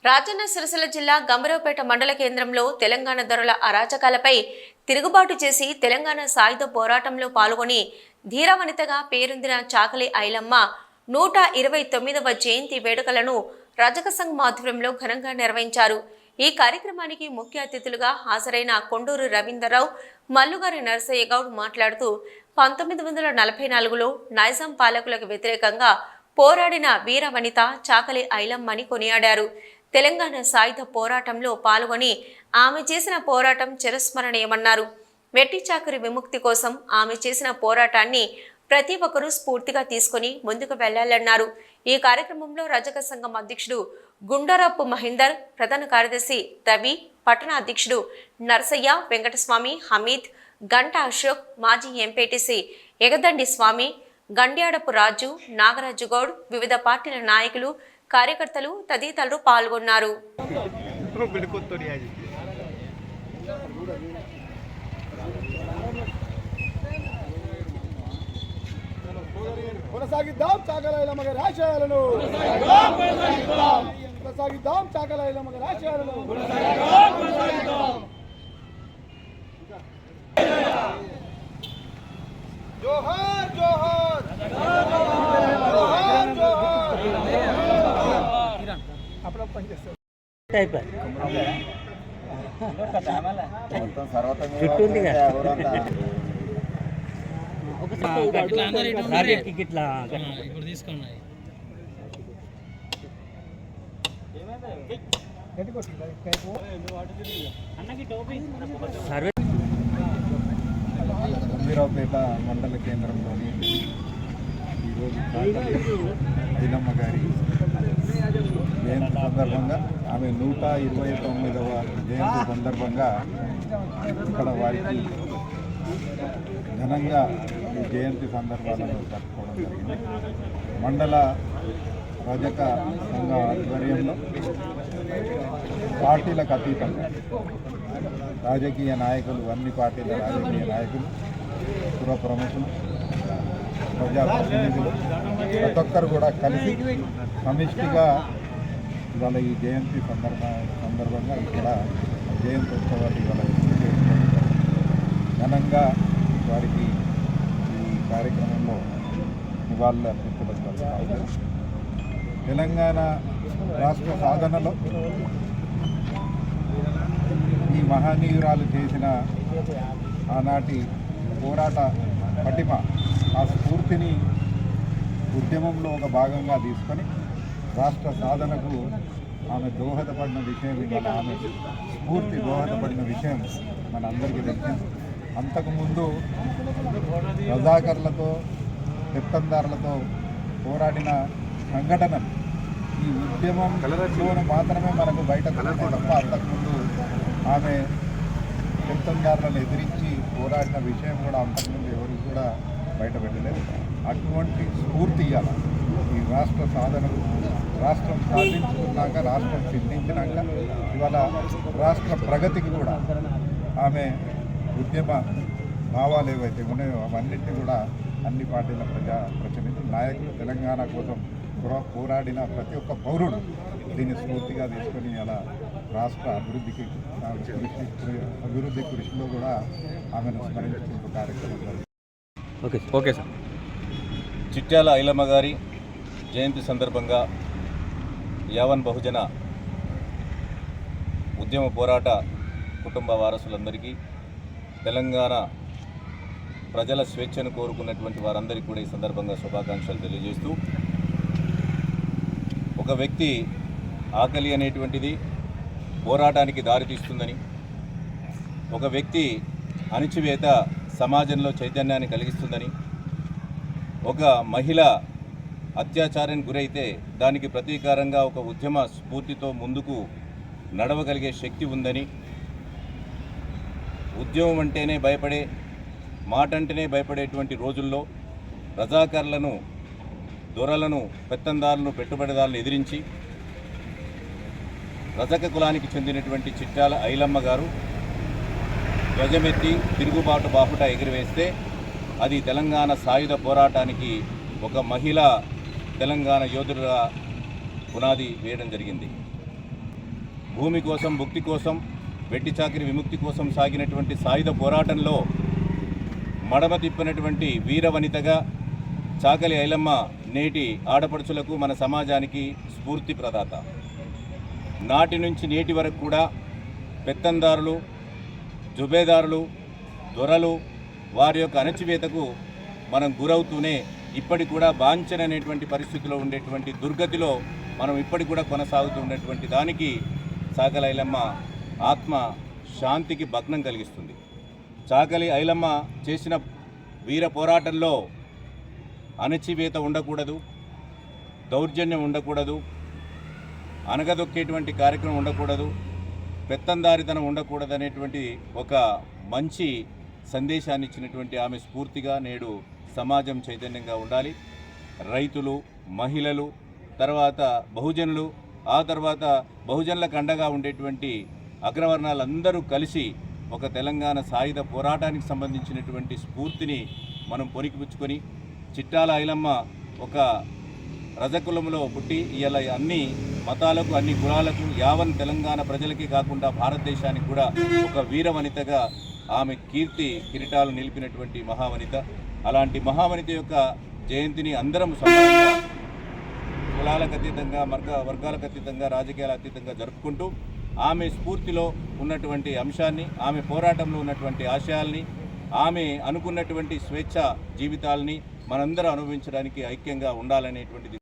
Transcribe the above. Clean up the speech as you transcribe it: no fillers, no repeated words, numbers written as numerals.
రాజన్న సిరిసిల్ల జిల్లా గంభీరావుపేట మండల కేంద్రంలో తెలంగాణ దొరల అరాచకాలపై తిరుగుబాటు చేసి తెలంగాణ సాయుధ పోరాటంలో పాల్గొని ధీరవనితగా పేరొందిన చాకలి ఐలమ్మ 129వ జయంతి వేడుకలను రజక సంఘం ఆధ్వర్యంలో ఘనంగా నిర్వహించారు. ఈ కార్యక్రమానికి ముఖ్య అతిథులుగా హాజరైన కొండూరు రవీంద్రరావు, మల్లుగారి నరసయ్య గౌడ్ మాట్లాడుతూ 1944లో నైజాం పాలకులకు వ్యతిరేకంగా పోరాడిన వీరవనిత చాకలి ఐలమ్మని కొనియాడారు. తెలంగాణ సాయుధ పోరాటంలో పాల్గొని ఆమె చేసిన పోరాటం చిరస్మరణీయమన్నారు. వెట్టి చాకరి విముక్తి కోసం ఆమె చేసిన పోరాటాన్ని ప్రతి ఒక్కరూ స్ఫూర్తిగా తీసుకుని ముందుకు వెళ్లాలన్నారు. ఈ కార్యక్రమంలో రజక సంఘం అధ్యక్షుడు గుండరప్పు మహేందర్, ప్రధాన కార్యదర్శి రవి, పట్టణ అధ్యక్షుడు నరసయ్య, వెంకటస్వామి, హమీద్, గంట అశోక్, మాజీ ఎంపీటీసీ ఎగదండి స్వామి, గండ్యాడపు రాజు, నాగరాజు గౌడ్, వివిధ పార్టీల నాయకులు, కార్యకర్తలు తదితరులు పాల్గొన్నారు. కొనసాగిద్దాం చాకలి ఐలమ్మ గారి ఆశయాలను, కొనసాగిద్దాం చాకలి ఐలమ్మ గారి ఆశయాలను. జోహార్ జోహార్ జోహార్ జోహార్. అప్పుడు పనిచేస్తారు చుట్టూ గంభీరావుపేట మండల కేంద్రంలోని ఈరోజు ఐలమ్మ గారి జయంతి సందర్భంగా, ఆమె 129వ జయంతి సందర్భంగా ఇక్కడ వారికి ఘనంగా ఈ జయంతి సందర్భాలను జరుపుకోవడం జరిగింది. మండల రజక సంఘ ఆధ్వర్యంలో పార్టీలకు అతీతంగా రాజకీయ నాయకులు, అన్ని పార్టీల రాజకీయ నాయకులు, పుర ప్రముఖులు, ప్రజాప్రతినిధులు ప్రతి ఒక్కరు కూడా కలిసి సమిష్టిగా ఇవాళ ఈ జయంతి సందర్భంగా ఇక్కడ జయంతి ఉత్సవాలు ఇవాళ ఘనంగా వారికి ఈ కార్యక్రమంలో నివాళులు అర్పించడం జరుగుతుంది. తెలంగాణ రాష్ట్ర సాధనలో ఈ మహనీయురాలు చేసిన ఆనాటి పోరాట పటిమ, ఆ స్ఫూర్తిని ఉద్యమంలో ఒక భాగంగా తీసుకొని రాష్ట్ర సాధనకు ఆమె దోహదపడిన విషయం, ఇవాళ ఆమె స్ఫూర్తి దోహదపడిన విషయం మన అందరికీ తెలిసింది. అంతకుముందు రజాకర్లతో, పెత్తందారులతో పోరాడిన సంఘటనలు ఈ ఉద్యమంలో మాత్రమే మనకు బయటకు తప్ప అంతకుముందు ఆమె పెత్తందారులను ఎదిరించి పోరాడిన విషయం కూడా అంతకుముందు ఎవరికి కూడా బయటపెట్టలేదు. అటువంటి స్ఫూర్తి ఇవ్వాలి ఈ రాష్ట్ర సాధనకు. రాష్ట్రం సాధించుకున్నాక, రాష్ట్రం సిద్ధించినాక ఇవాళ రాష్ట్ర ప్రగతికి కూడా ఆమె ఉద్యమ భావాలు ఏవైతే ఉన్నాయో అవన్నింటినీ కూడా అన్ని పార్టీల ప్రతినిధులు, నాయకులు, తెలంగాణ కోసం పోరాడిన ప్రతి ఒక్క పౌరుడు దీన్ని స్ఫూర్తిగా తీసుకొని అలా రాష్ట్ర అభివృద్ధి కృషిలో కూడా ఆమెను స్మరించుకుంటూ కార్యక్రమం. Okay sir. చిట్యాల ఐలమ్మ గారి జయంతి సందర్భంగా యావన్ బహుజన ఉద్యమ పోరాట కుటుంబ వారసులందరికీ, తెలంగాణ ప్రజల స్వేచ్ఛను కోరుకున్నటువంటి వారందరికీ కూడా ఈ సందర్భంగా శుభాకాంక్షలు తెలియజేస్తూ, ఒక వ్యక్తి ఆకలి అనేటువంటిది పోరాటానికి దారితీస్తుందని, ఒక వ్యక్తి అణిచివేత సమాజంలో చైతన్యాన్ని కలిగిస్తుందని, ఒక మహిళ అత్యాచారానికి గురైతే దానికి ప్రతీకారంగా ఒక ఉద్యమ స్ఫూర్తితో ముందుకు నడవగలిగే శక్తి ఉందని, ఉద్యమం అంటేనే భయపడే, మాట అంటేనే భయపడేటువంటి రోజుల్లో రజాకర్లను, దొరలను, పెత్తందారులను, పెట్టుబడిదారులను ఎదిరించి రజక కులానికి చెందినటువంటి చిట్యాల ఐలమ్మ గారు ధ్వజమెత్తి తిరుగుబాటు బాపుట ఎగిరివేస్తే అది తెలంగాణ సాయుధ పోరాటానికి ఒక మహిళ తెలంగాణ యోధులుగా పునాది వేయడం జరిగింది. భూమి కోసం, భుక్తి కోసం, వెట్టి చాకిరి విముక్తి కోసం సాగినటువంటి సాయుధ పోరాటంలో మడమ తిప్పినటువంటి వీరవనితగా చాకలి ఐలమ్మ నేటి ఆడపడుచులకు, మన సమాజానికి స్ఫూర్తి ప్రదాత. నాటి నుంచి నేటి వరకు కూడా పెత్తందారులు, జుబేదారులు, దొరలు వారి యొక్క అణచివేతకు మనం గురవుతూనే ఇప్పటికి కూడా బాంఛననేటువంటి పరిస్థితిలో ఉండేటువంటి దుర్గతిలో మనం ఇప్పటికి కూడా కొనసాగుతూ ఉన్నటువంటి దానికి చాకలి ఐలమ్మ ఆత్మ శాంతికి భగ్నం కలిగిస్తుంది. చాకలి ఐలమ్మ చేసిన వీర పోరాటంలో అణచివేత ఉండకూడదు, దౌర్జన్యం ఉండకూడదు, అనగదొక్కేటువంటి కార్యక్రమం ఉండకూడదు, పెత్తందారితనం ఉండకూడదు అనేటువంటి ఒక మంచి సందేశాన్ని ఇచ్చినటువంటి ఆమె స్ఫూర్తిగా నేడు సమాజం చైతన్యంగా ఉండాలి. రైతులు, మహిళలు, తర్వాత బహుజనులు, ఆ తర్వాత బహుజనులకు అండగా ఉండేటువంటి అగ్రవర్ణాలందరూ కలిసి ఒక తెలంగాణ సాయుధ పోరాటానికి సంబంధించినటువంటి స్ఫూర్తిని మనం పొనికిపుచ్చుకొని, చిట్టాల ఐలమ్మ ఒక రజకులంలో పుట్టి ఇవాళ అన్ని మతాలకు, అన్ని కులాలకు, యావన్ తెలంగాణ ప్రజలకి కాకుండా భారతదేశానికి కూడా ఒక వీరవనితగా ఆమె కీర్తి కిరీటాలు నిలిపినటువంటి మహావనిత. అలాంటి మహావనిత యొక్క జయంతిని అందరం సమానంగా, కులాలకు అతీతంగా, వర్గాలకు అతీతంగా, రాజకీయాలకు అతీతంగా జరుపుకుంటూ ఆమె స్ఫూర్తిలో ఉన్నటువంటి అంశాన్ని, ఆమె పోరాటంలో ఉన్నటువంటి ఆశయాల్ని, ఆమె అనుకున్నటువంటి స్వేచ్ఛ జీవితాలని మనందరం అనుభవించడానికి ఐక్యంగా ఉండాలనేటువంటిది